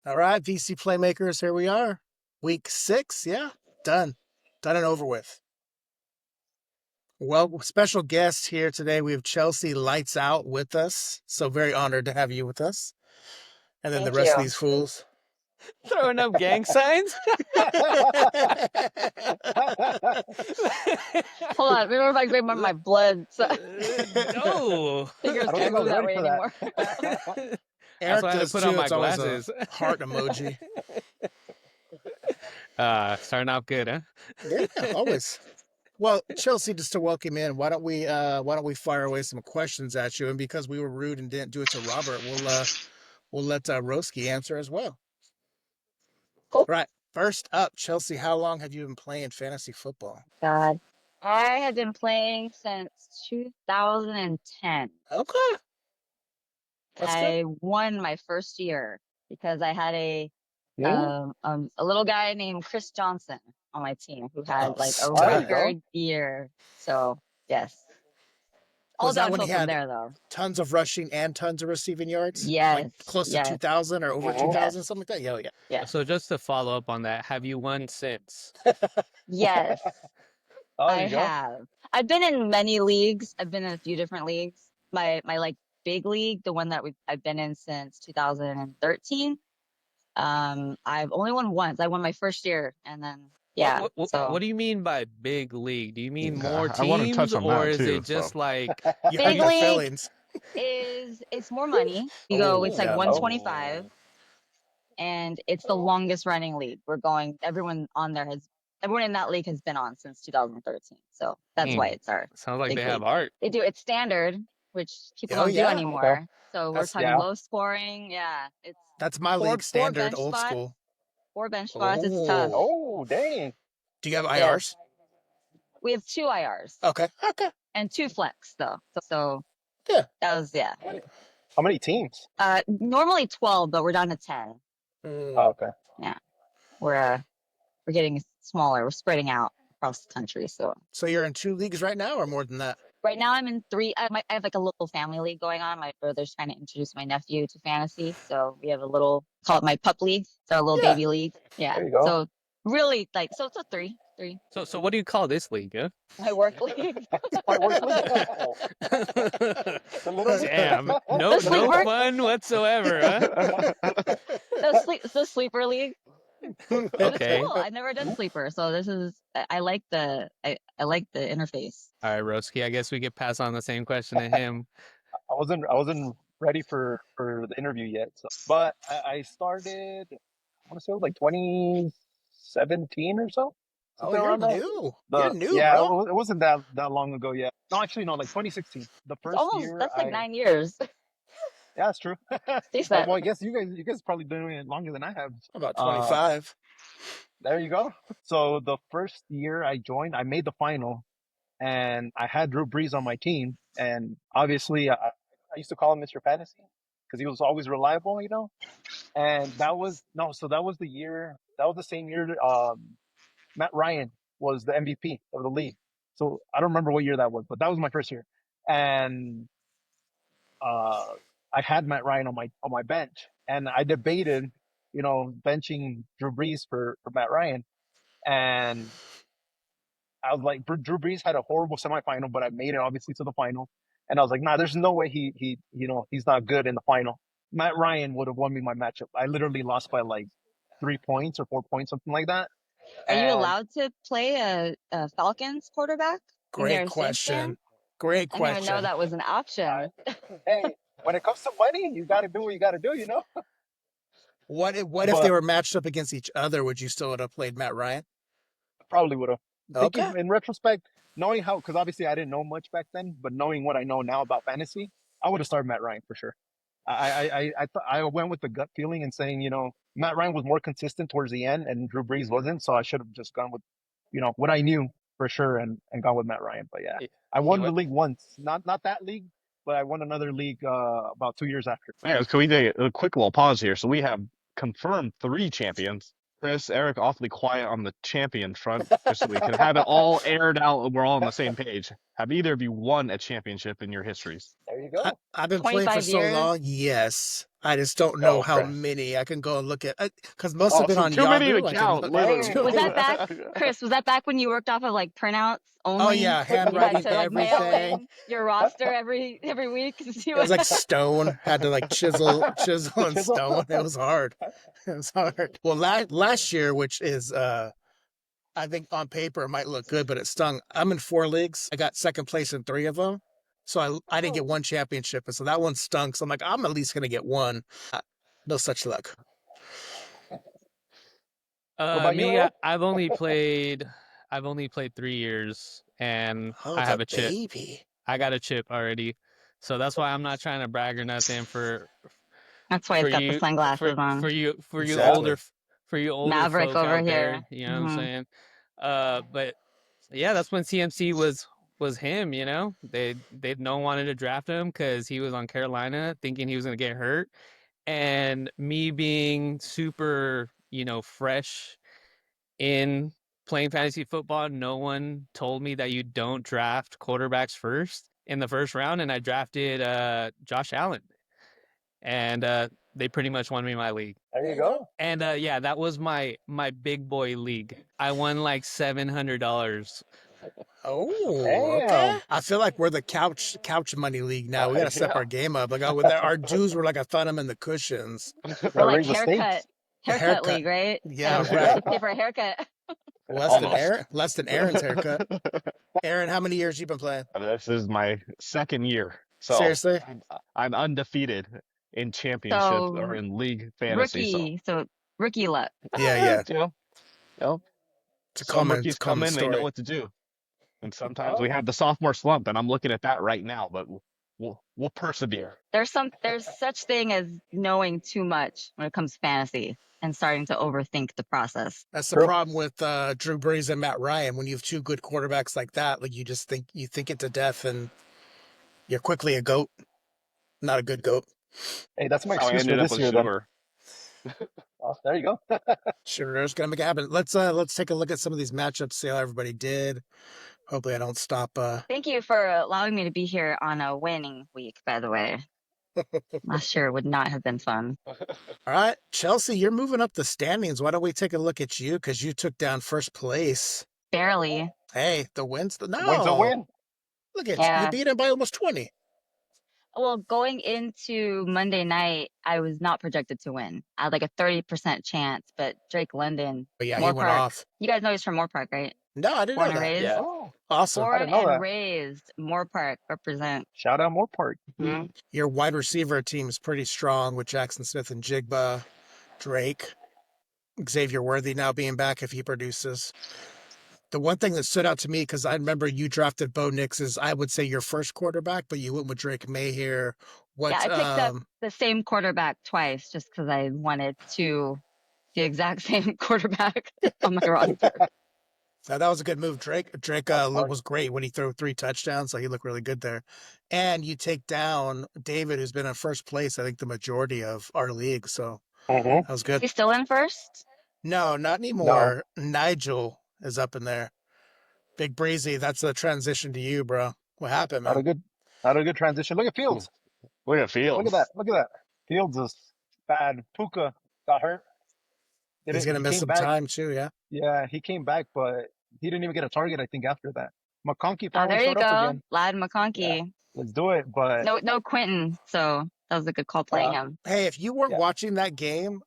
All right, VC Playmakers, here we are. Week 6, yeah, done. Done and over with. Well, special guest here today. We have Chelsea Lights Out with us. So very honored to have you with us. And then the Thank rest of you. these fools. Throwing up gang signs? Hold on. Remember if I grab my blood? So No. fingers I don't can't think I move was that ready way for anymore. that. That's Eric why I had to does put on too. my It's always a glasses. heart emoji. Starting off good, huh? Yeah, always. Well, Chelsea, just to welcome in, why don't we fire away some questions at you? And because we were rude and didn't do it to Robert, we'll let Roski answer as well. Cool. Right. First up, Chelsea, how long have you been playing fantasy football? God. I have been playing since 2010. Okay, that's good. I won my first year because I had Yeah. a little guy named Chris Johnson on my team who Oh, had like a There you stud. go. record year. So yes, all Was that when downhill he from had there though. tons of rushing and tons of receiving yards? Like Yes, close to yes, 2,000 or over Mhm. 2,000, yes, something like that? Yeah, yeah. yes, So just to follow up on that, have you won since? yes. Oh, there I you go. have. I've been in many leagues. I've been in a few different leagues. My like big league, the one that I've been in since 2013. I've only won once. I won my first year, and then What yeah. what what, So what do you mean by big league? Do you mean more Yeah, I want to teams touch on or that is too. it So just like You hurt big your league feelings. it's more money. You go, Oh, it's like yeah. Oh, 125, and it's the longest running league. Everyone in that league has been on since 2013. So that's why hmm, it's our sounds like they big have league. art. They do it's standard, which people Oh, don't do yeah. okay. anymore. So we're That's talking Yeah. low scoring. Yeah, it's that's my four league four standard, bench old spots. school. 4 bench spots. It's tough. Oh. Oh, dang. Do you have Yes, IRs? we have 2 IRs Okay. Okay. and 2 flex though. So Yeah. that was yeah. How many teams? Normally 12, but we're down to 10. Oh, Mm. okay. Yeah, we're getting smaller. We're spreading out across the country. So So you're in 2 leagues right now or more than that? right now I'm in three. I have like a little family league going on. My brother's trying to introduce my nephew to fantasy. So we have a little, call it my pup league. It's our little Yeah. baby league. Yeah. There you go. So really like, so it's a three. So what do you call this league, huh? My work league. My work league. Oh, the little league. Damn, The no sleeper, fun whatsoever, huh? the sleeper league. But it's Okay. cool. I've never done sleeper. So this is, I like I like the interface. All right, Roski, I guess we could pass on the same question to him. I wasn't ready for the interview yet. So, but I started. I want to say it was like 2017 or so, Oh, something you're around that. new. You're new, Yeah, bro. it wasn't that long ago yet. No, actually, no, like 2016. The It's first almost, year that's like 9 years. yeah, that's true. Decent. Well, I guess you guys probably been doing it longer than I have. About Uh, 25. there you go. So the first year I joined, I made the final, and I had Drew Brees on my team, and obviously I used to call him Mr. Fantasy because he was always reliable, you know. And that was no, so that was the year. That was the same year. Matt Ryan was the MVP of the league. So I don't remember what year that was, but that was my first year, and uh, I had Matt Ryan on my bench, and I debated, benching Drew Brees for Matt Ryan, and I was like, Drew Brees had a horrible semifinal, but I made it obviously to the final, and I was like, nah, there's no way he's not good in the final. Matt Ryan would have won me my matchup. I literally lost by like 3 points or 4 points, something like that, Are you and allowed to play a Falcons quarterback when Great you're a Saints fan? question. Great I didn't even know question. that was an I, option. hey, when it comes to money, you got to do what you got to do, you know. What if they But were matched up against each other? Would you still have played Matt Ryan? probably would have. Okay. Thinking in retrospect, knowing how, because obviously I didn't know much back then, but knowing what I know now about fantasy, I would have started Matt Ryan for sure. I went with the gut feeling and saying, Matt Ryan was more consistent towards the end, and Drew Brees wasn't, so I should have just gone with, what I knew for sure, and gone with Matt Ryan. But yeah, He, I he won the went. league once, not that league, but I won another league about 2 years after. yeah, can we take a quick little pause here? So we have confirmed 3 champions. Chris, Eric, awfully quiet on the champion front, just so we can have it all aired out. We're all on the same page. Have either of you won a championship in your histories? There you I, go. I've been playing for 25 so years. long. Yes. I just don't know Oh, how Chris. many. I can go and look at because most have been So on too many Yahoo. to I can count, look. literally. Was that back, Chris? Was that back when you worked off of like printouts Oh only? yeah, And you had handwriting to like mail everything. in your roster every week to see It was what. like stone. Had to like chisel The and chisel. stone. It was hard. It was hard. Well, last year, which is I think on paper it might look good, but it stung. I'm in 4 leagues. I got second place in 3 of them. So I didn't get 1 championship. And so that one stunk. So I'm like, I'm at least going to get 1. No such luck. What about you, Me, Eric? I've only played 3 years, and Oh, I have the a chip. baby. I got a chip already, so that's why I'm not trying to brag or nothing That's why for he's got the you sunglasses on. for you Exactly. older Maverick folk over out here. there. You know what I'm Hmm. saying? But yeah, that's when CMC was him. You know, they no one wanted to draft him because he was on Carolina, thinking he was gonna get hurt, and me being super, fresh in playing fantasy football, no one told me that you don't draft quarterbacks first in the first round, and I drafted Josh Allen, and they pretty much won me my league. There you go. And yeah, that was my big boy league. I won like $700. Oh, okay. Damn. I feel like we're the couch money league now. We got to step Yeah. our game up. Like with our dues were like I found them in the cushions. We're Gotta like raise the stakes. haircut league, right? Yeah, You have right. to pay for a haircut. Almost. Less than Aaron's haircut. Aaron, how many years you been playing? This is my second year, so Seriously? I'm undefeated in championships or So in league fantasy. so rookie luck. Yeah, yeah. You know, It's a some it's rookies a come common in, they know story. what to do, and sometimes we Oh, have the sophomore slump, and I'm looking at that right now. But we'll persevere. There's such thing as knowing too much when it comes to fantasy and starting to overthink the process. That's the true. problem with Drew Brees and Matt Ryan. When you have 2 good quarterbacks like that, like you just think it to death, and you're quickly a goat. Not a good goat. Hey, that's my That's how I excuse for ended up this with year then. Shador. Oh, there you go. Sure, it's gonna make it happen. Let's take a look at some of these matchups. See how everybody did. Hopefully, I don't stop. Thank you for allowing me to be here on a winning week, by the way. Last year would not have been fun. All right, Chelsea, you're moving up the standings. Why don't we take a look at you because you took down first place. Barely. Hey, the win's the Wins a no. win. Look at you. You Yeah. beat him by almost 20. Well, going into Monday night, I was not projected to win. I had like a 30% chance, but Drake London, But yeah, he Moore went Park. off. You guys know he's from Moore Park, right? No, I didn't Born know and that. raised. Yeah. Oh, Awesome. I Born didn't know and that. raised. Moore Park represent. Shout out Moore Park. Mhm. Your wide receiver team is pretty strong with Jackson Smith and Jigba, Drake, Xavier Worthy now being back if he produces. The one thing that stood out to me, because I remember you drafted Bo Nix as I would say your first quarterback, but you went with Drake May here. Yeah, What I picked up the same quarterback twice just because I wanted the exact same quarterback on my roster. so that was a good move. Drake That's smart. was great when he threw 3 touchdowns, so he looked really good there. And you take down David, who's been in first place, I think the majority of our league. So Mm-hmm. that was Is good. he still in first? No, not No, anymore. Nigel is up in there. Big Breezy, that's the transition to you, bro. What happened, not man? a good, not a good transition. Look at Fields. Look at Look at Fields. that. Look at that. Fields is bad. Puka got hurt. He's gonna He miss came some back. time too, yeah. Yeah, he came back, but he didn't even get a target. I think after that, McConkey Oh, finally there you showed up go. again. Lad Yeah, McConkey. let's do it. But No Quentin. So that was a good call playing him. Hey, if you weren't yeah, watching that game,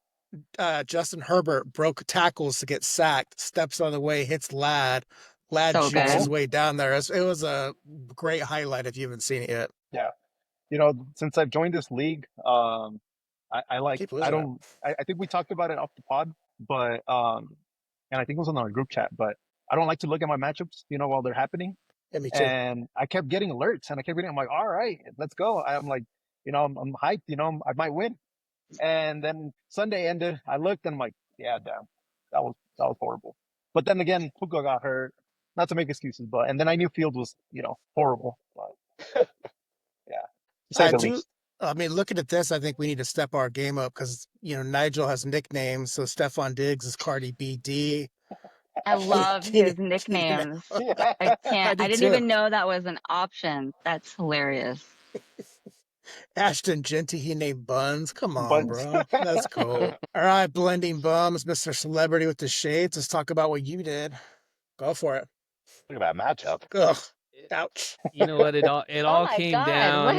Justin Herbert broke tackles to get sacked, steps on the way, hits Lad. Lad So jukes his good. way down there. It was a great highlight if you haven't seen it yet. yeah. Since I've joined this league, I like. Keep I losing it. don't. I think we talked about it off the pod, but and I think it was on our group chat. But I don't like to look at my matchups, while they're happening. Yeah, me too. And I kept getting alerts, and I kept reading. I'm like, all right, let's go. I'm like, I'm hyped. I might win. And then Sunday ended. I looked, and I'm like, yeah, damn, that was horrible. But then again, Puka got hurt. Not to make excuses, but and then I knew Field was, horrible. But yeah, to say I the do. least. I mean, looking at this, I think we need to step our game up because Nigel has nicknames. So Stephon Diggs is Cardi B D. I love Keenan, his nicknames. Yeah. I I can't. do I didn't too. even know that was an option. That's hilarious. Ashton Genty, he named Buns. Come on, Buns. bro. That's cool. All right, blending bums, Mr. Celebrity with the shades. Let's talk about what you did. Go for it. Look at that matchup. Ugh. Ouch. You know what? It Oh all my came God, what down.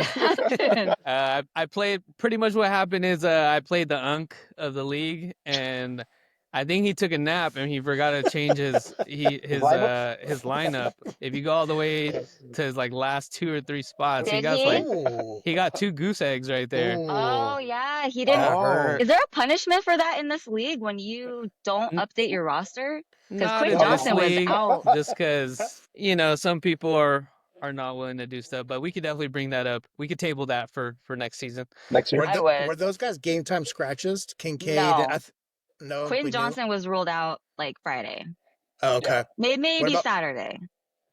happened? I played pretty much what happened is I played the unk of the league, and I think he took a nap and he forgot to change his Lineup? his lineup. If you go all the way to his like last 2 or 3 spots, Did he? Ooh. he got 2 goose eggs right there. Oh Ooh. yeah, he didn't. That Oh. hurt. Is there a punishment for that in this league when you don't N- update your roster? Because Not Quinn in this Johnson was league, out. just because some people are not willing to do stuff, but we could definitely bring that up. We could table that for next season. Next year. I would. Were those guys game time scratches? Kincaid? No. No, Quinn we knew. Johnson was ruled out like Friday. Oh, okay. What Maybe about? Saturday.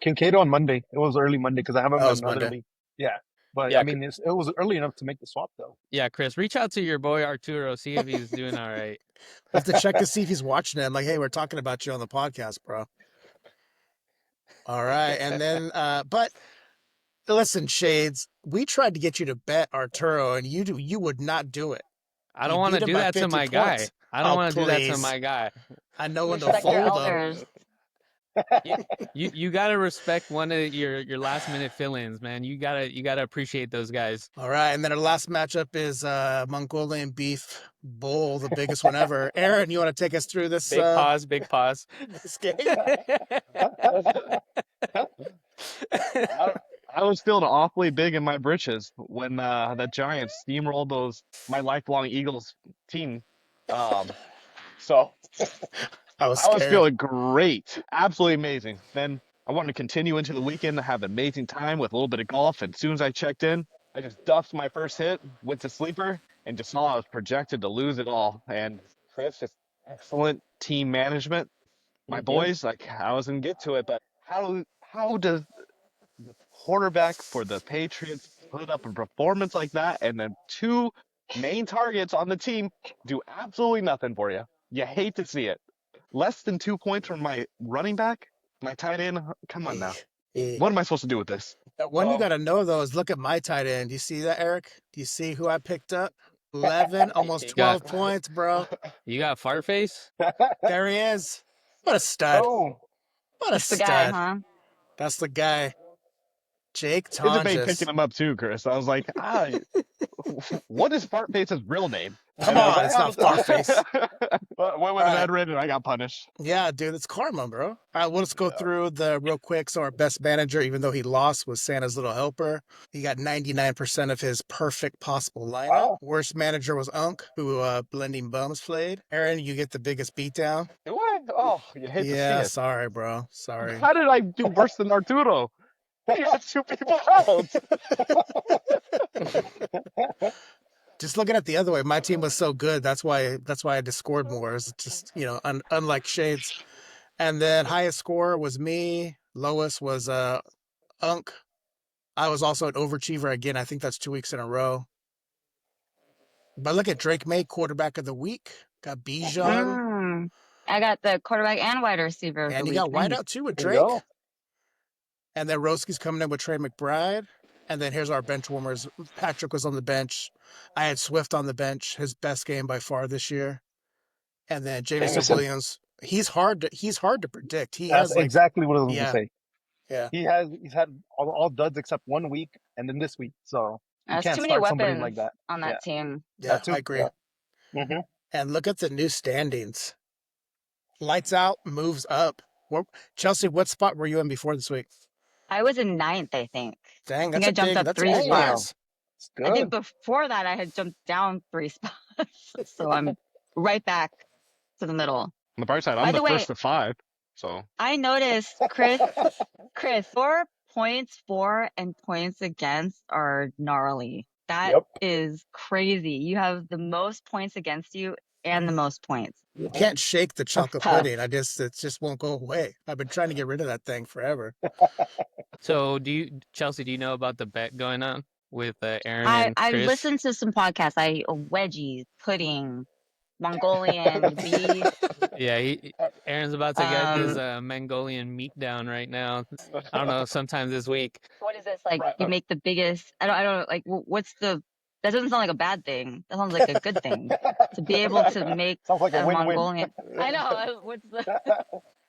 Kincaid on Monday. It was early Monday because I have him Oh, it in was another Monday. league. Yeah. But Yeah, I mean, it was early enough to make the swap though. Yeah, Chris, reach out to your boy Arturo, see if he's doing all right. I have to check to see if he's watching it. I'm like, hey, we're talking about you on the podcast, bro. All right, and then, but listen, Shades, we tried to get you to bet Arturo, and you would not do it. I You don't want to beat him do by that to 50 my guy. points. I don't Oh, want to do that to please. my guy. I know when to Respect your fold them. elders. You gotta respect one of your last minute fill-ins, man. You gotta appreciate those guys. All right, and then our last matchup is Mongolian Beef Bull, the biggest one ever. Aaron, you want to take us through this Big pause. this game? I was feeling awfully big in my britches when the Giants steamrolled my lifelong Eagles team. So I was I was scared. feeling great, absolutely amazing. Then I wanted to continue into the weekend to have an amazing time with a little bit of golf. And as soon as I checked in, I just duffed my first hit, went to sleeper, and just saw I was projected to lose it all. And Chris, just excellent team management. My boys, like I was gonna get to it, but how does the quarterback for the Patriots put up a performance like that, and then two main targets on the team do absolutely nothing for you? You hate to see it. Less than 2 points from my running back, my tight end. Come on now. What am I supposed to do with this? One you got to know, though, is look at my tight end. Do you see that, Eric? Do you see who I picked up? 11, almost 12 points, bro. You got fart face? There he is. What a stud. Oh, What a That's the guy, stud. huh? That's the guy. Jake Isabel picking Tonjes. him up too, Chris. I was like, what is Fartface's real name? Come on, it's not Farface. Went with an Edred and I got punished. Yeah, dude, it's karma, bro. All right, we'll just go through the real quick. So our best manager, even though he lost, was Santa's Little Helper. He got 99% of his perfect possible lineup. Wow. Worst manager was Unk, who Blending Bums played. Aaron, you get the biggest beatdown. Do I? Oh, you hate Yeah, to see sorry, bro. Sorry. it. How did I do worse than Arturo? He had two people out. Just looking at the other way, my team was so good. That's why I just scored more. It's just, unlike Shades. And then highest score was me. Lowest was Unk. I was also an overachiever again. I think that's 2 weeks in a row. But look at Drake May, quarterback of the week. Got Bijan. I got the quarterback and wide receiver. And you got Whiteout too with there you Drake. go. And then Roski's coming in with Trey McBride. And then here's our bench warmers. Patrick was on the bench. I had Swift on the bench, his best game by far this year. And then Jameson Jameson. Williams. He's hard to predict. He That's has like exactly what I was yeah. going to say. Yeah. He's had all duds except 1 week and then this week. So you There's can't too many start somebody weapons like that. on that team. Yeah, That too. I agree. Yeah. Mm-hmm. And look at the new standings. Lights out, moves up. Chelsea, what spot were you in before this week? I was in 9th, I think. Dang, I think I jumped up 3 big spots. rise. It's good. I think before that I had jumped down 3 spots. So I'm right back to the middle. On the bright side, By I'm the the way- first of 5. So I noticed, Chris, 4 points for and points against are gnarly. That is crazy. You have the most points against you and the most points. You can't shake the chocolate tough. pudding. It just won't go away. I've been trying to get rid of that thing forever. So Chelsea, do you know about the bet going on with Aaron and I Chris? listened to some podcasts. Wedgies, pudding, Mongolian beef. Yeah, Aaron's about to get his Um, Mongolian meat down right now. I don't know, sometime this week. what is this like? Right, You make the biggest. I don't like. What's the? That doesn't sound like a bad thing. That sounds like a good thing to be able to make Sounds like a a win-win. Mongolian. I know. What's the?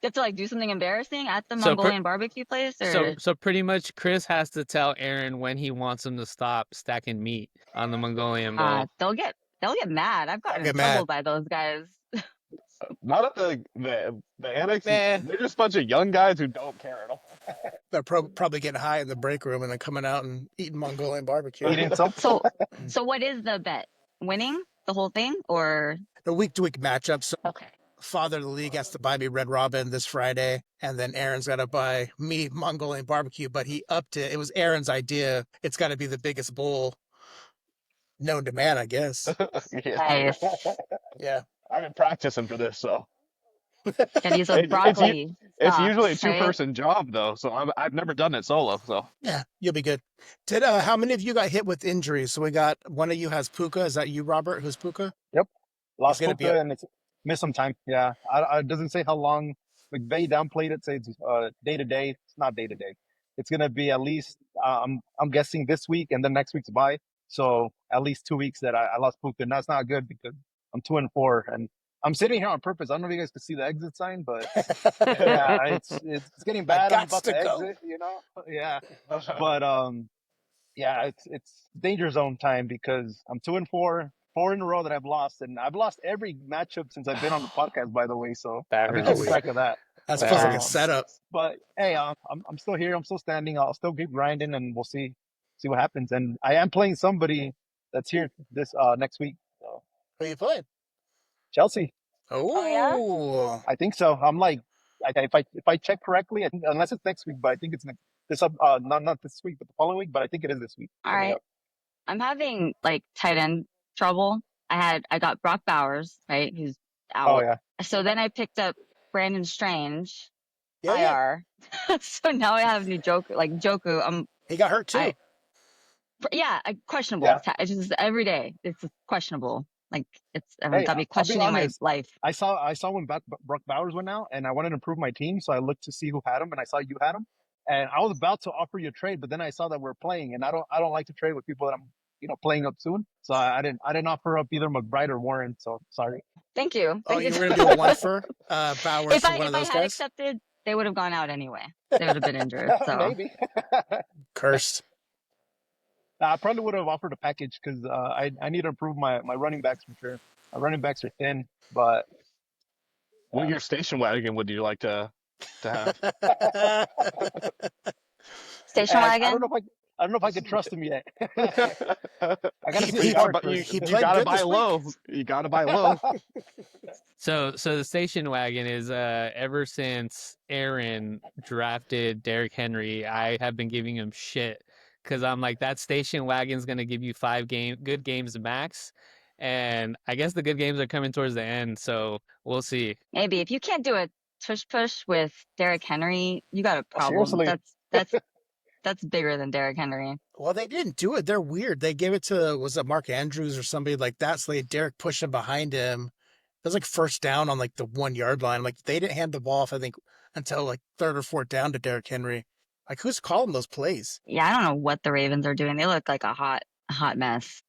You have to like do something embarrassing at the So, Mongolian barbecue place, or so pretty much, Chris has to tell Aaron when he wants him to stop stacking meat on the Mongolian bowl. they'll get mad. I've I'll gotten in get trouble mad. by those guys. not at the annex. Nah. They're just a bunch of young guys who don't care at all. They're probably getting high in the break room and then coming out and eating Mongolian barbecue. Eating some. So what is the bet? Winning the whole thing, or The week-to-week matchup. So okay? father of the league has to buy me Red Robin this Friday, and then Aaron's got to buy me Mongolian barbecue. But he upped it. It was Aaron's idea. It's got to be the biggest bowl known to man, I guess. Yeah. Nice. Yeah. I've been practicing for this, so Gotta use those it's broccoli it's usually a stalks, right? two-person job though, so I've never done it solo. So Yeah, you'll be good. Did how many of you got hit with injuries? So we got one of you has Puka. Is that you, Robert? Who's Puka? Yep. Lost gonna be Puka and it's missed some time. Yeah. It doesn't say how long. Like they downplayed it. Say it's day to day. It's not day to day. It's gonna be at least. I'm guessing this week and then next week's bye. So at least 2 weeks that I lost Puka, and that's not good because I'm 2-4 and I'm sitting here on purpose. I don't know if you guys can see the exit sign, but yeah, it's getting bad. I'm gots about to to go. exit. Yeah. But yeah, it's danger zone time because I'm 2-4, 4 in a row that I've lost, and I've lost every matchup since I've been on the podcast. By the way, so That I've been hurts. keeping track of that. That That feels like a hurts. setup. But hey, I'm still here. I'm still standing. I'll still keep grinding, and we'll see what happens. And I am playing somebody that's here this next week. So Who you playing? Chelsea, yeah? Oh, I think so. I'm like, if I check correctly, I think, unless it's next week, but I think it's next. This not this week, but the following week. But I think it is this week. All coming right. up. I'm having like tight end trouble. I got Brock Bowers, right? Who's Oh out. yeah. So then I picked up Brandon Strange, yeah. IR. So now I have Joku. He got hurt too. Questionable. Yeah. It's just every day. It's just questionable. Like it's Hey, got me I'll be questioning my honest. life. I saw when Brock Bowers went out, and I wanted to improve my team, so I looked to see who had him, and I saw you had him, and I was about to offer you a trade, but then I saw that we're playing, and I don't like to trade with people that I'm playing up soon, so I didn't offer up either McBride or Warren, so sorry. Thank you. Oh, Thank you you. were gonna do a one for Bowers if for I one if of I those had guys? accepted, they would have gone out anyway. They would have been injured. So Maybe. Cursed. I probably would have offered a package because I need to improve my running backs for sure. My running backs are thin, but what your station wagon would you like to have? station I wagon. don't know if I can trust him yet. I gotta He- see he- you gotta, Park bu- you, first. he you played gotta good buy this week. low. You gotta buy low. So the station wagon is ever since Aaron drafted Derrick Henry, I have been giving him shit because I'm like, that station wagon's gonna give you good games max, and I guess the good games are coming towards the end, so we'll see. Maybe if you can't do a tush push with Derrick Henry, you got a problem. Seriously. That's bigger than Derrick Henry. Well, they didn't do it. They're weird. They gave it to, was it Mark Andrews or somebody like that? So they had Derek pushing behind him. It was like first down on like the 1 yard line. Like they didn't hand the ball off, I think, until like third or fourth down to Derrick Henry. Like who's calling those plays? Yeah, I don't know what the Ravens are doing. They look like a hot mess.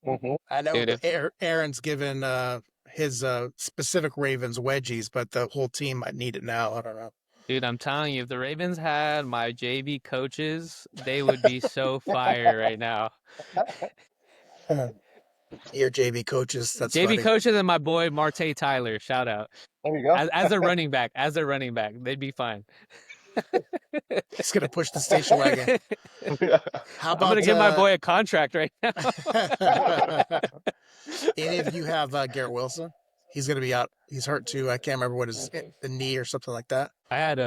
I know Dude, Aaron's given his specific Ravens wedgies, but the whole team might need it now. I don't know. Dude, I'm telling you, if the Ravens had my JV coaches, they would be so fire right now. Your JV coaches, that's JV funny. coaches and my boy Marte Tyler, shout out. There you go. As a running back, they'd be fine. He's gonna push the station wagon. How I'm about gonna give my boy a contract right now. any of you have Garrett Wilson? He's gonna be out. He's hurt too. I can't remember what his the knee or something like that. I had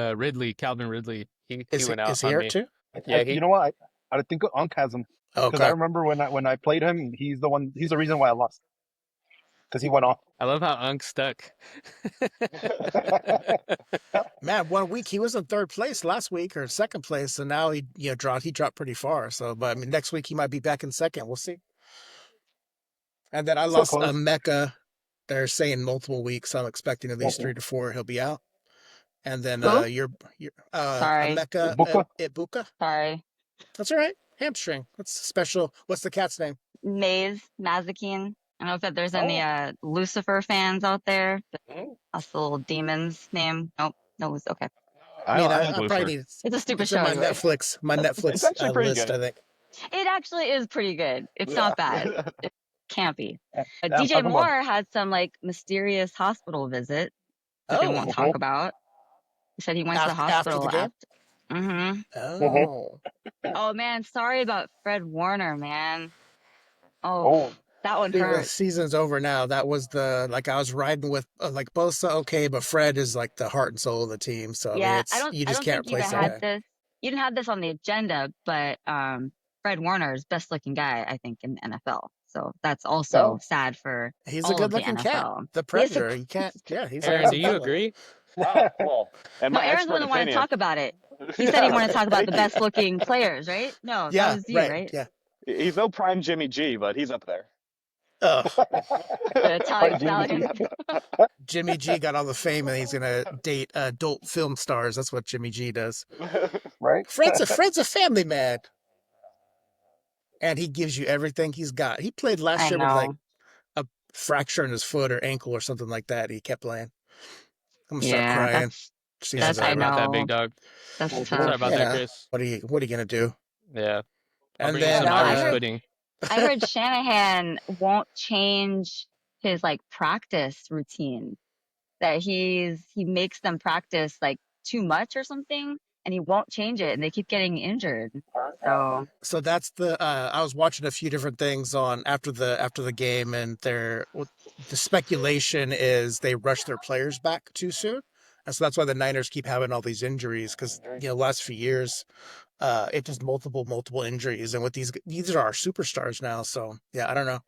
Calvin Ridley. He went out Is he on hurt me. too? Yeah, You know what? I think Unc has him because Okay. I remember when I played him, he's the reason why I lost because he went off. I love how Unc stuck. Man, 1 week he was in third place last week or second place, and now he dropped pretty far. So, but I mean, next week he might be back in second. We'll see. And then I lost close. Mecca. They're saying multiple weeks. So I'm expecting at least 3 to 4 he'll be out. And then Who? your Sorry. Emeka Ibuka? Ibuka. Sorry. That's all right. Hamstring. That's special. What's the cat's name? Mazikeen. I don't know if there's any Oh. Lucifer fans out there. Mhm. That's the little demon's name. Nope. No, it's okay. I mean, I I like probably Lucifer. need. It's a stupid It's in show my anyway. It's actually pretty list. good. I think. It actually is pretty good. It's Yeah. not bad. It can't be. Yeah, I'm DJ talking about. Moore had some like mysterious hospital visit that they won't Oh, talk Mhm. about. He said he went to the after the hospital game. after. Mm-hmm. Mhm. Oh, Oh man, sorry about Fred Warner, man. Oh, Oh. that one the hurt. season's over now. That was I was riding with like Bosa, okay, but Fred is like the heart and soul of the team. So I mean, Yeah, it's you I just don't can't think you even replace that had guy. this. You didn't have this on the agenda, but Fred Warner is best looking guy, I think, in the NFL. So that's also No. sad for He's a all of the good-looking cat. NFL. The He is a, Predator. You can't. Yeah, he's a Aaron, do handsome you fella. agree? Well, in no, my Aaron's the one expert that wanted to opinion. talk about it. He said he wanted to talk about the Thank you. best looking players, right? No, that Yeah, was you, right. right? Yeah. He's no prime Jimmy G, but he's up there. Oh, The Italian Prime Jimmy G. stallion. Jimmy G got all the fame, and he's gonna date adult film stars. That's what Jimmy G does. Right? Fred's a family man, and he gives you everything he's got. He played last I year with like know. a fracture in his foot or ankle or something like that. He kept playing. I'm gonna start Yeah, crying. Yeah, Season's I sorry over. about that, know. big dog. That's Mhm. Sorry tough. about that, Yeah. Chris. What are you gonna do? Yeah, I'll And bring you then some No, Irish pudding. I heard Shanahan won't change his like practice routine. That he makes them practice like too much or something, and he won't change it, and they keep getting injured. So that's the I was watching a few different things on after the game, and the speculation is they rush their players back too soon, and so that's why the Niners keep having all these injuries because last few years it just multiple injuries, and with these are our superstars now, so yeah, I don't know.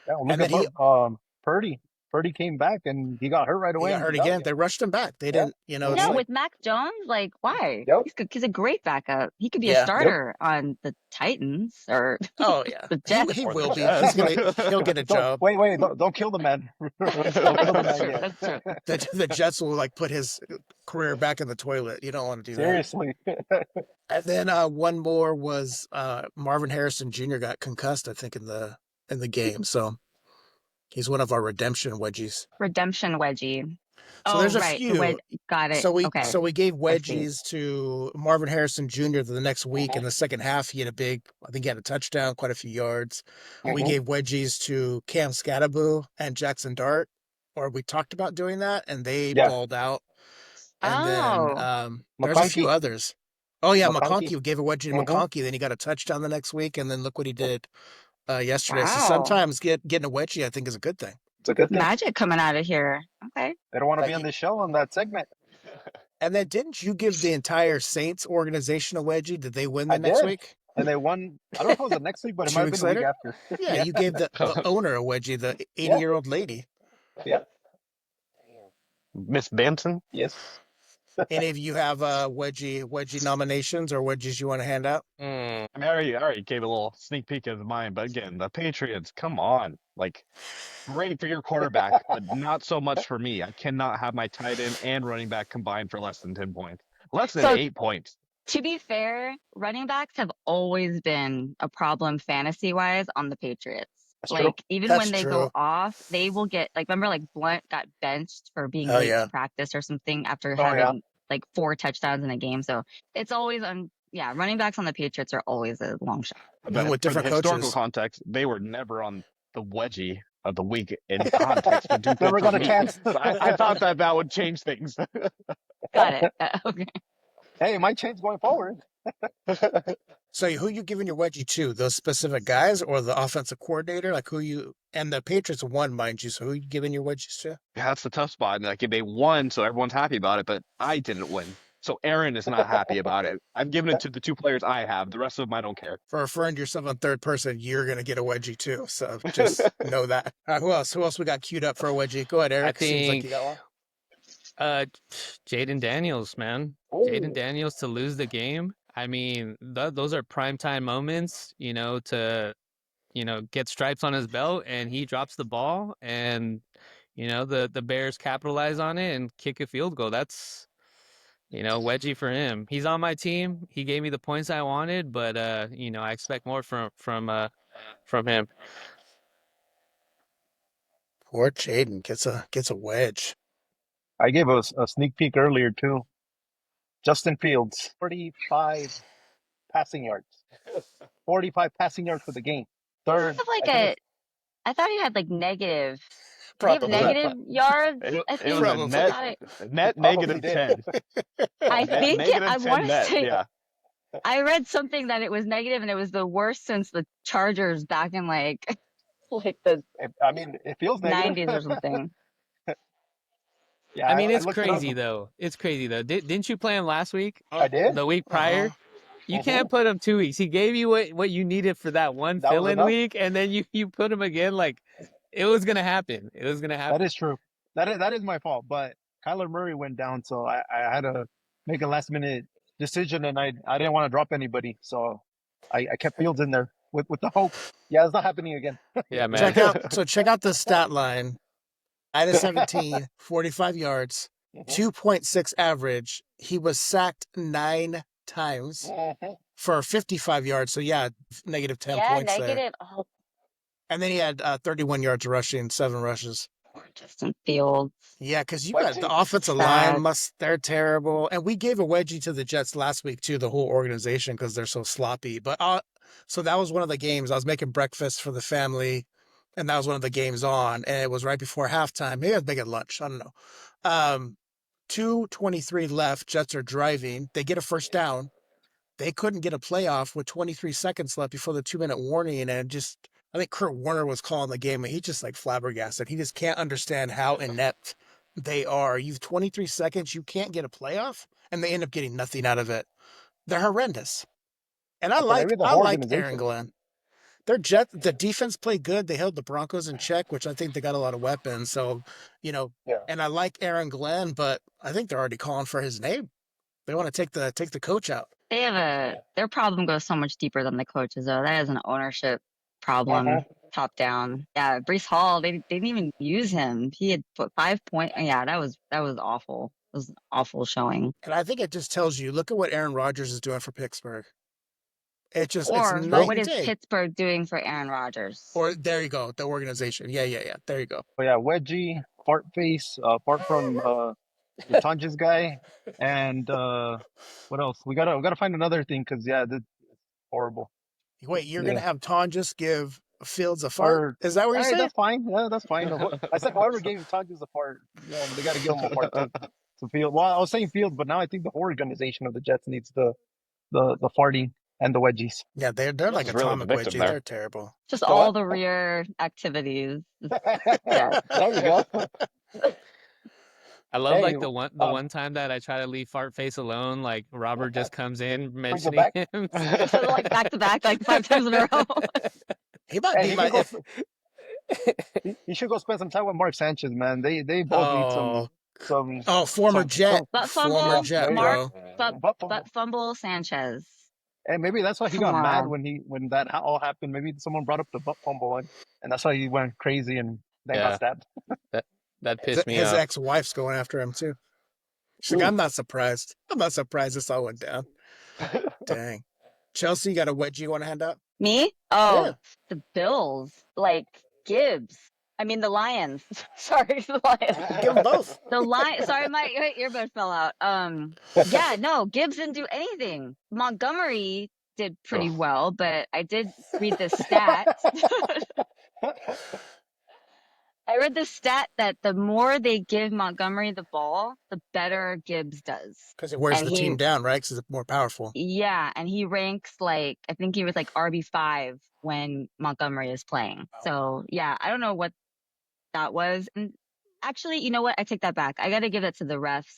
Yeah, well, look And at then Purdy. Purdy came back and he got hurt right he away got and hurt he's out again. again. They rushed him back. They Yeah. didn't, I it's know Mhm. like with Mac Jones, like why? Yep. He's a great backup. He could be a yeah. Yep. starter on the Titans or Oh yeah, the Jets. he Or the will be. Jets. He'll get a Don't job. wait, don't kill the man. Don't kill the That's man true. yet. That's true. The Jets will like put his career back in the toilet. You don't want to do that. Seriously. And then one more was Marvin Harrison Jr. got concussed, I think, in the game. So he's one of our redemption wedgies. Redemption wedgie. So Oh there's a right, the few. wed. Got it. Okay, So we gave I see. wedgies to Marvin Harrison Jr. the next week. In the second half, he had I think he had a touchdown, quite a few yards. We Mhm. gave wedgies to Cam Scattaboo and Jackson Dart, or we talked about doing that, and they Yeah. balled out. And then Oh, there's a few McConkey. others. Oh yeah, McConkey. McConkey. We gave a wedgie to Mhm. McConkey. Then he got a touchdown the next week, and then look what he did yesterday. So wow. sometimes getting a wedgie, I think, is a good thing. It's a good thing. Magic coming out of here. Okay. They don't want to Like, be on this show on that segment. and then didn't you give the entire Saints organization a wedgie? Did they win I the next did. week? And they won. I don't know if it was the next week, but it might 2 have been weeks the week later? after. Yeah, Yeah. you gave the owner a wedgie, the Yeah. 80-year-old lady. Yeah. Miss Banton. Yes. Any of you have wedgie nominations or wedgies you want to hand out? I mean, I already gave a little sneak peek of mine, but again, the Patriots, come on. Like, great for your quarterback, but not so much for me. I cannot have my tight end and running back combined for less than 10 points. Less than So 8 points. to be fair, running backs have always been a problem fantasy wise on the Patriots. That's true. Like even That's when they true. go off, they will get like remember like Blunt got benched for being Oh late yeah. to practice or something after Oh, yeah. having like 4 touchdowns in a game. So it's always on running backs on the Patriots are always a long shot. Even with For the different historical coaches. context, they were never on the wedgie of the week in context to do good Never for got a me. chance. So I thought that would change things. Got it. Okay. Hey, it might change going forward. So who you giving your wedgie to? Those specific guys or the offensive coordinator? Like and the Patriots won, mind you. So who you giving your wedgies to? Yeah, that's the tough spot. And like they won, so everyone's happy about it, but I didn't win. So Aaron is not happy about it. I've given it to the 2 players I have. The rest of them I don't care. For referring to yourself in third person, you're gonna get a wedgie too. So just know that. All right, who else? Who else we got queued up for a wedgie? Go ahead, Eric. Seems like you got one. Jaden Daniels, man. Jaden Daniels to lose the game. I mean, those are primetime moments, to, get stripes on his belt, and he drops the ball, and, the Bears capitalize on it and kick a field goal. That's wedgie for him. He's on my team. He gave me the points I wanted, but I expect more from him. Poor Jaden gets a wedge. I gave a sneak peek earlier too. Justin Fields, 45 passing yards. 45 passing yards for the game. Third, Have like I think it's I thought he had like negative. Did he have Probably. negative yards? It, I it was think. a Probably. I net thought net probably negative did. 10. I Net think it, negative I 10 want to net. say Yeah. I read something that it was negative and it was the worst since the Chargers back in like like the I mean, it feels negative. 90s or something. Yeah, I mean, I it's looked it up. crazy though. It's crazy though. Didn't you play him last week? I did. The week prior? Uh-huh. You can't put him 2 weeks. He gave you what you needed for that one That was fill-in enough. week, and then you put him again. Like it was gonna happen. It was gonna That happen. is true. That is my fault. But Kyler Murray went down, so I had to make a last minute decision, and I didn't want to drop anybody, so I kept Fields in there with the hope. Yeah, it's not happening again. Yeah, man. Check out the stat line. 9 of 17, 45 yards, 2.6 average. He was sacked 9 times for 55 yards. So yeah, negative 10 Yeah, points there. negative. Oh, And then he had 31 yards rushing, 7 rushes. poor Justin Fields. Yeah, because you What got team? the offensive Sad. line they're terrible. And we gave a wedgie to the Jets last week too, the whole organization, because they're so sloppy. But so that was one of the games. I was making breakfast for the family, and that was one of the games on, and it was right before halftime. Maybe I was making lunch. I don't know. 2:23 left. Jets are driving. They get a first down. They couldn't get a playoff with 23 seconds left before the 2-minute warning, and I think Kurt Warner was calling the game, and he just like flabbergasted. He just can't understand how inept they are. You've 23 seconds, you can't get a playoff, and they end up getting nothing out of it. They're horrendous. And I So maybe the whole like Aaron organization. Glenn. The defense played good. They held the Broncos in check, which I think they got a lot of weapons. So, Yeah. and I like Aaron Glenn, but I think they're already calling for his name. They want to take the coach out. They have their problem goes so much deeper than the coaches though. That is an ownership problem, top down. Yeah, Brees Hall, they didn't even use him. He had put 5 points. Yeah, that was awful. It was an awful showing. And I think it just tells you, look at what Aaron Rodgers is doing for Pittsburgh. It's Or night what and is day. Pittsburgh doing for Aaron Rodgers? Or there you go, the organization. Yeah. There you go. But yeah, wedgie, fart face, fart from the Tonjes guy, and what else? We gotta find another thing because yeah, this is horrible. Wait, you're Yeah. gonna have Tonjes give Fields a fart? Or Is that what you're hey, saying? that's fine. Yeah, that's fine. I said whoever gave Tonjes a fart, they gotta give him a fart too. So Field. Well, I was saying Field, but now I think the whole organization of the Jets needs the farting and the wedgies. Yeah, they're like That's really the atomic victim wedgie. there. They're terrible. Just So all what? the rear activities. Yeah, there you go. I love Hey, like the one time that I try to leave fart face alone. Like Robert just comes in mentioning back. him. So like back to back, like 5 times in a row. He might Hey, be he, my. should go, he should go spend some time with Mark Sanchez, man. They both need some Former Jet. Butt Former fumble, Jet, Mark, bro. butt fumble Sanchez. And maybe that's why he Come got mad on. when that all happened. Maybe someone brought up the butt fumble and that's why he went crazy and then Yeah. got stabbed. That pissed me His off. ex-wife's going after him too. She's like, I'm not surprised. I'm not surprised this all went down. Dang. Chelsea, you got a wedgie you want to hand out? Me? Oh, Yeah. the Bills. Like Gibbs. I mean the Lions. Sorry, the Lions. Give them both. The Lion. Sorry, my earbud fell out. Yeah, no, Gibbs didn't do anything. Montgomery did pretty well, but I did read the stat. I read the stat that the more they give Montgomery the ball, the better Gibbs does. Because it wears And the team down, right? Because it's more powerful. Yeah, and he ranks I think he was like RB5 when Montgomery is playing. So yeah, I don't know what that was. And actually, you know what? I take that back. I got to give it to the refs.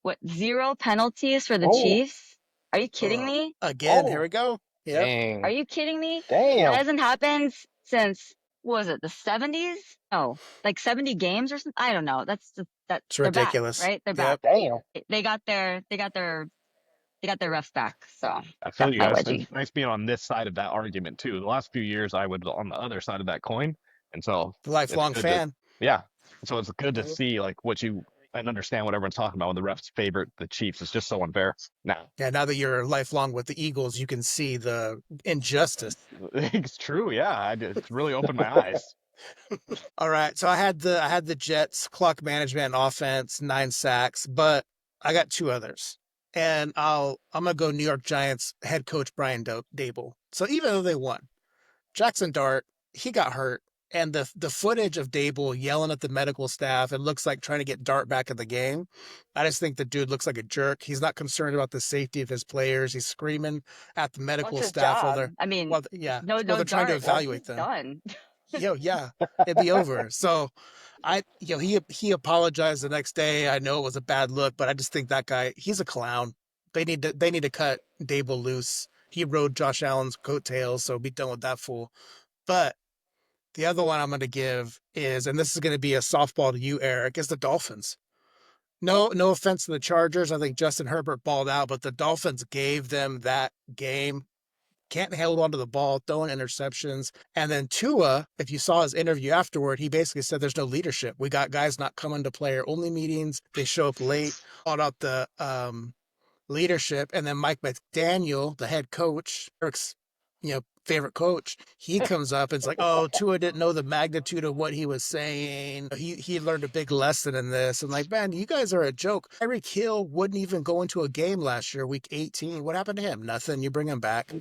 What, 0 penalties for the Chiefs? Are you kidding me? Again, here we go. Yep. Dang. Are you kidding me? Damn. That hasn't happened since, what was it, the 70s? No, like 70 games or something. I don't know. That's just that. It's they're ridiculous. back, right? They're Yep. back. Damn. They got their refs back. So I feel that's you my guys. wedgie. It's nice being on this side of that argument too. The last few years, I was on the other side of that coin, and so Lifelong it's good fan. yeah. So it's good to see like what you and understand what everyone's talking about when the refs favorite the Chiefs. It's just so unfair. Now, Yeah, now that you're lifelong with the Eagles, you can see the injustice. it's true. Yeah, it's really opened my eyes. All right, so I had the Jets clock management and offense, 9 sacks, but I got two others, and I'm gonna go New York Giants head coach Brian Dable. So even though they won, Jackson Dart, he got hurt, and the footage of Dable yelling at the medical staff, it looks like trying to get Dart back in the game. I just think the dude looks like a jerk. He's not concerned about the safety of his players. He's screaming at the Well, medical it's his staff job. I mean, yeah, no, while no they're trying to Dart. evaluate He's them. done. Yeah, it'd be over. So he apologized the next day. I know it was a bad look, but I just think that guy, he's a clown. They need to cut Dable loose. He rode Josh Allen's coattails, so be done with that fool. But the other one I'm going to give is, and this is going to be a softball to you, Eric, is the Dolphins. No offense to the Chargers. I think Justin Herbert balled out, but the Dolphins gave them that game. Can't hold onto the ball, throwing interceptions. And then Tua, if you saw his interview afterward, he basically said there's no leadership. We got guys not coming to player only meetings. They show up late, called out the leadership. And then Mike McDaniel, the head coach, Eric's favorite coach, he comes up and it's like, oh, Tua didn't know the magnitude of what he was saying. He learned a big lesson in this. And like, man, you guys are a joke. Tyreek Hill wouldn't even go into a game last year, week 18. What happened to him? Nothing. You bring him back.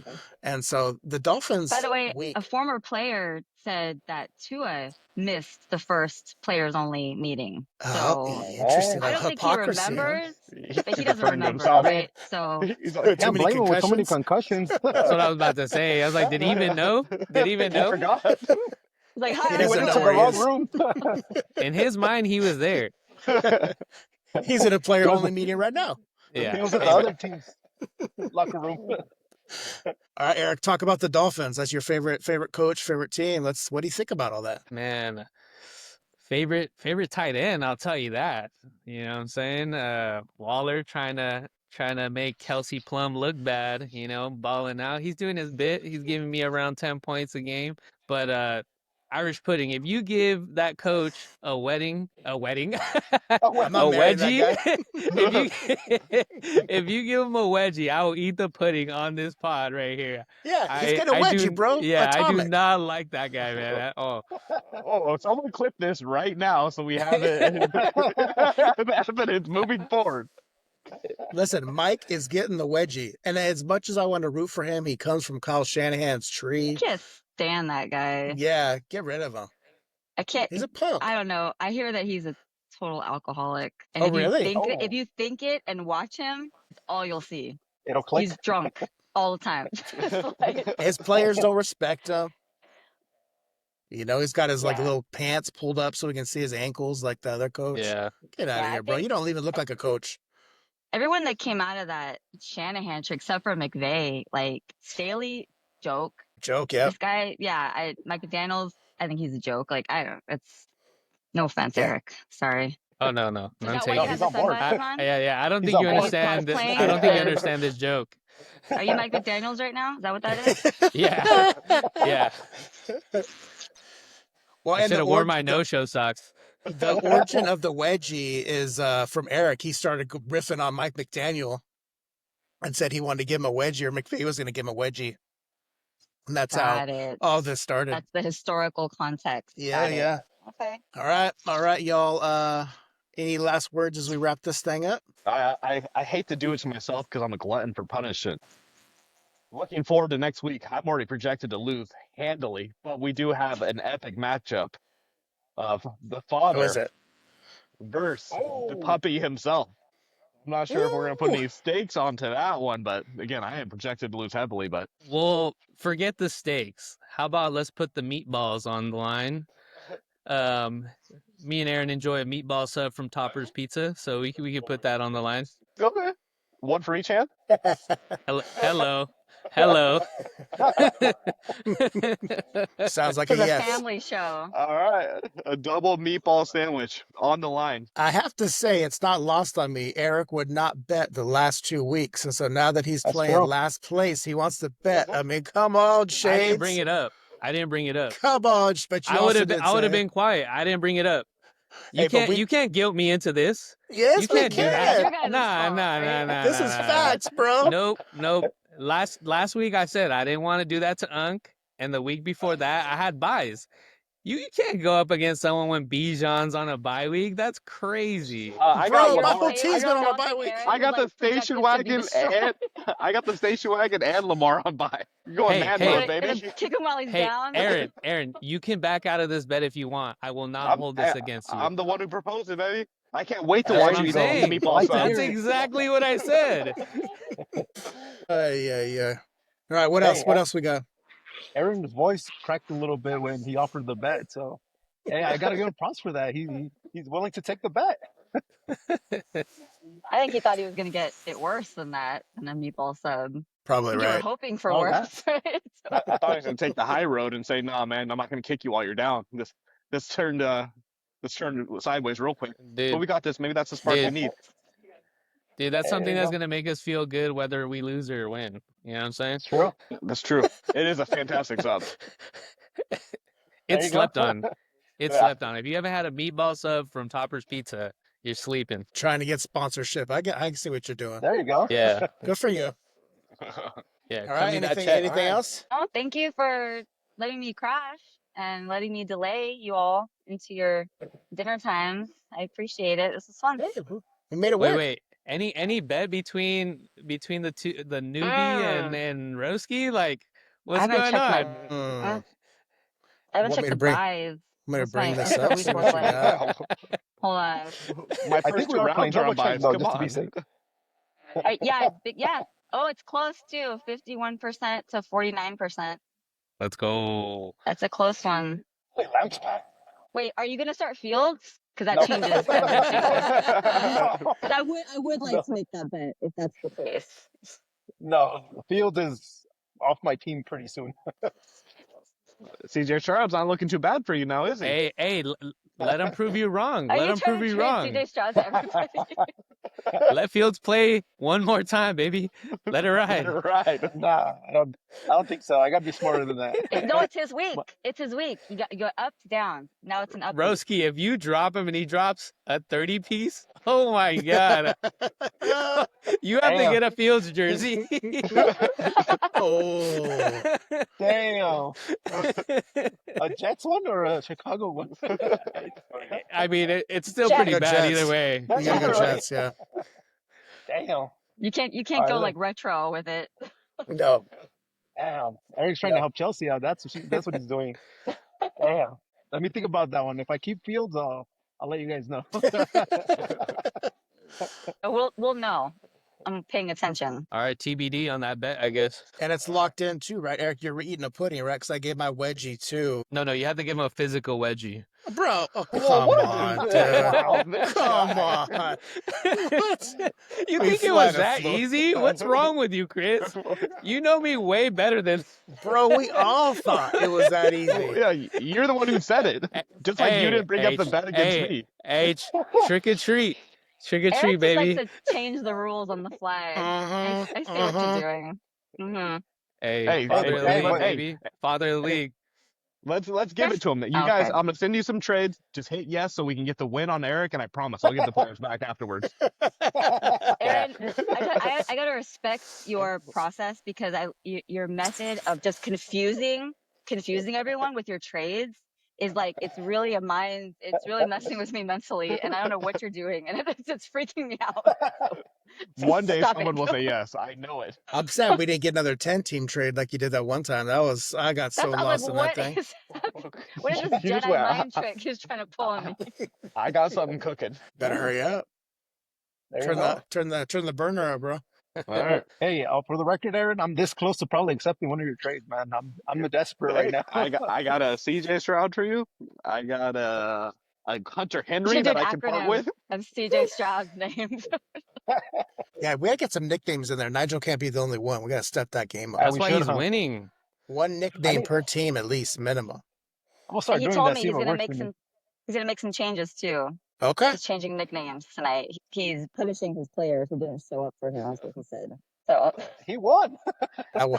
And so the Dolphins, By the way, a weak. former player said that Tua missed the first players only meeting. Oh, So interesting. I Like don't think he hypocrisy, huh? remembers, He's but he doesn't referring to remember, himself. right? So He's like, Too Can't many blame him with so many concussions. concussions. That's what I was about to say. I was like, did he even know? Did he even he know? forgot. he's like, He hi, He I'm doesn't went know into Tua. the where he wrong is. room. In his mind, he was there. He's in a player He was, only meeting right now. Yeah. he was in the Hey, other team's locker room. All right, Eric, talk about the Dolphins. That's your favorite coach, favorite team. What do you think about all that? man, favorite tight end, I'll tell you that. You know what I'm saying? Waller trying to make Kelsey Plum look bad, balling out. He's doing his bit. He's giving me around 10 points a game. But Irish pudding, if you give that coach a wedding, Oh, a I'm not well, married to that wedgie, guy. if you if you give him a wedgie, I will eat the pudding on this pod right here. Yeah, he's I getting a I wedgie, do bro. yeah, I do Atomic. not like that guy, man. At all. Oh, so I'm gonna clip this right now so we have it have evidence moving forward. Listen, Mike is getting the wedgie. And as much as I want to root for him, he comes from Kyle Shanahan's I tree. can't stand that guy. Yeah, get rid of him. I can't. He's a punk. I don't know. I hear that he's a total alcoholic, and Oh, if you really? think Oh, if you think it and watch him, it's all you'll see. it'll click. He's drunk all the time. Just like, His players don't respect him. He's got his like yeah, little pants pulled up so we can see his ankles like the other coach. Yeah. Get out of yeah. I here, bro. think You don't even look like a coach. everyone that came out of that Shanahan trick, except for McVay, like Staley, joke. Joke, yep. This guy, yeah, Mike McDaniel's, I think he's a joke. Like, I don't. It's no offense, Yeah. Eric. Sorry. Oh no, Is none that why taken. you he's have the on board. sunglasses on? Yeah. I don't He's think on you board. understand. Cosplaying I don't think you as- understand this joke. Are you Mike McDaniel's right now? Is that what that is? Yeah. Yeah. Well, I and should have worn my no-show socks. the origin of the wedgie is from Eric. He started riffing on Mike McDaniel and said he wanted to give him a wedgie, or McVay was going to give him a wedgie. And that's how Got it. all this started. That's the historical context. Yeah, Got it. yeah. Okay. All right, y'all. Any last words as we wrap this thing up? I hate to do it to myself because I'm a glutton for punishment. Looking forward to next week. I'm already projected to lose handily, but we do have an epic matchup of the Who is father it? versus the Oh, puppy himself. I'm not sure if we're going to put Ooh. any stakes onto that one, but again, I am projected to lose heavily. But Well, forget the stakes. How about let's put the meatballs on the line? Me and Aaron enjoy a meatball sub from Topper's Pizza, so we can put that on the line. okay, one for each hand. Hello. Sounds like It's a a yes. family show. All right, a double meatball sandwich on the line. I have to say, it's not lost on me. Eric would not bet the last 2 weeks. And so now that he's That's playing true. last place, he wants to bet. I mean, come on, Shades. I didn't bring it up. Come on, but you I also would did have say been quiet. I didn't bring it up. Hey, but You can't guilt me into this. yes, You we can't do It's that. your can. guys' fault, right? This is facts, bro. Nope. Last week I said I didn't want to do that to Unk, and the week before that I had buys. You can't go up against someone when Bijan's on a bye week. That's crazy. I got Bro, You're my gonna Lamar. whole say it team's was been on a dumb bye that week. Aaron I was got like the station projected to be wagon destroyed. I got the station wagon and Lamar on by. Going Hey, mad hey, mode, Gonna baby. kick him while he's hey, down. Aaron, you can back out of this bet if you want. I will not hold this against you. I'm the one who proposed it, baby. I can't wait to That's There what watch I'm you you eat go. the saying. meatball like to sub. That's hear it. exactly what I said. Yeah. All right, what else? Hey, What else we got? Aaron's voice cracked a little bit when he offered the bet. So, hey, I gotta give him props for that. He's willing to take the bet. I think he thought he was gonna get it worse than that in a meatball sub. I Probably think you were right. hoping for Oh worse, yeah. right? I thought he was gonna take the high road and say, "Nah, man, I'm not gonna kick you while you're down." This turned sideways real quick. But Dude, we got this. Maybe that's the spark we dude, need. that's There something you that's go. gonna make us feel good whether we lose or win. You know what I'm saying? True. That's true. It is a fantastic sub. There It's you go. slept on. It's Yeah. slept on. If you haven't had a meatball sub from Topper's Pizza, you're sleeping. Trying to get sponsorship. I can see what you're doing. There you go. Yeah, Good for you. yeah. All Cut right. me that Anything check. anything else? Oh, thank you for letting me crash and letting me delay you all into your dinner times. I appreciate it. This is fun. Hey, we made it Wait, work. wait. Any bet between the newbie Mm, and Roski? Like, I what's haven't going checked my on? uh, Mm. I haven't Want me checked to the bring buys. What's bring my this up? who's See score what you like? got. Hold on. My I first think we two are playing rounds are double on check buys. though, Come just to be on. safe. Yeah, yeah. Oh, it's close too. 51% to 49%. Let's go. That's a close one. Wait, Lamps pack? Wait, are you gonna start Fields? Because that No. changes everything. No. Because I would like No. to make that bet if that's the case. No. Field is off my team pretty soon. CJ Stroud's not looking too bad for you now, is he? Hey, let him prove you wrong. Are Let you him prove trying to you trade wrong. CJ Stroud to everybody? Let Fields play one more time, baby. Let it ride. Right. Nah, I don't think so. I gotta be smarter than that. No, it's his week. It's his week. You go up, down. Now it's an up week. Roski, if you drop him and he drops a 30 piece, oh my God. You have to Damn. get a Fields jersey. Oh. Damn. A Jets one or a Chicago one? I mean, it's still Jets. pretty Go bad Jets. either way. You gotta go Right. Jets, yeah. Damn. You can't All right, go look. like retro with it. No. Damn. Eric's trying to help Chelsea out. That's what he's doing. Damn. Let me think about that one. If I keep Fields, I'll let you guys know. We'll know. I'm paying attention. All right, TBD on that bet, I guess. And it's locked in too, right? Eric, you're eating a pudding, right? Because I gave my wedgie too. No, you have to give him a physical wedgie. Bro, oh, Whoa, come what on, is dude. wow, this Come guy. on. What? You We think it fly was to that Florida. easy? What's wrong with you, Chris? You know me way better than. Bro, we all thought it was that easy. Yeah, you're the one who said it. Just like you didn't bring up the bet against me. Trick or treat. Trick or Eric treat, just likes baby. to change the rules on the fly. I see what you're doing. Mm-hmm. Hey, Hey, father of the hey, league, but- baby. Father of the league. let's give it to him. You Okay. guys, I'm gonna send you some trades. Just hit yes so we can get the win on Eric, and I promise I'll get the players back afterwards. Aaron, I gotta respect your process because your method of just confusing everyone with your trades is like it's really messing with me mentally, and I don't know what you're doing, and it's freaking me out. So One day stop someone it. will say yes. I know it. I'm sad we didn't get another 10-team trade like you did that one time. I got so I'm lost like, in what that thing. is what is this Here's Jedi where mind trick he's trying to pull on me? I got something cooking. Better hurry up. There you go. Turn the burner up, bro. All right. Hey, for the record, Aaron, I'm this close to probably accepting one of your trades, man. I'm desperate right now. I got a CJ Stroud for you. I got a Hunter You Henry should do that an I can part acronym with. of CJ Stroud's names. Yeah, we gotta get some nicknames in there. Nigel can't be the only one. We gotta step that game up. Yeah, That's we why should, he's huh? winning. One nickname need- per team at least, minimum. I'm gonna start He doing told that. me See if it works for me. he's gonna make some changes too. Okay. He's changing nicknames tonight. He's punishing his players who didn't show up for him. That's what he said. So He won.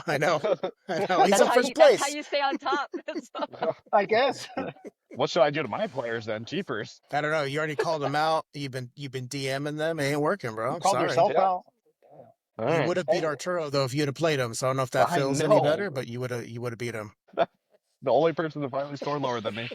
I know. I know. He's in first that's how place. you stay on top. So, I guess. What should I do to my players then? Jeepers. I don't know. You already called them out. You've been DMing them. It ain't working, bro. You I'm called sorry. yourself Yeah. out. All You right. would have beat Hey, Arturo though if you'd have played him. So I don't know if that I feels any know. better, but you would have beat him. The only person that finally scored lower than me.